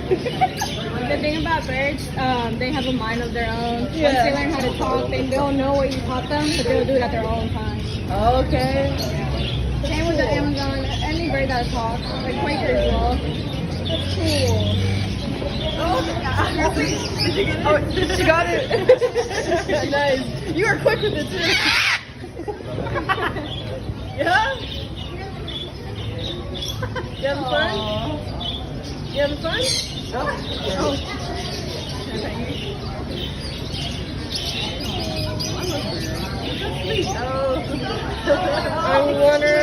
The thing about birds, they have a mind of their own. Once Yeah. they learn how to talk, they don't know what you taught them, but they'll do it at their own time. Okay. Same with the Amazon, any bird that talks, like Quaker as well. That's cool. Oh, she got it. Nice. You were quick with it too. Yeah? You having fun? You having fun? Oh. Oh. I wonder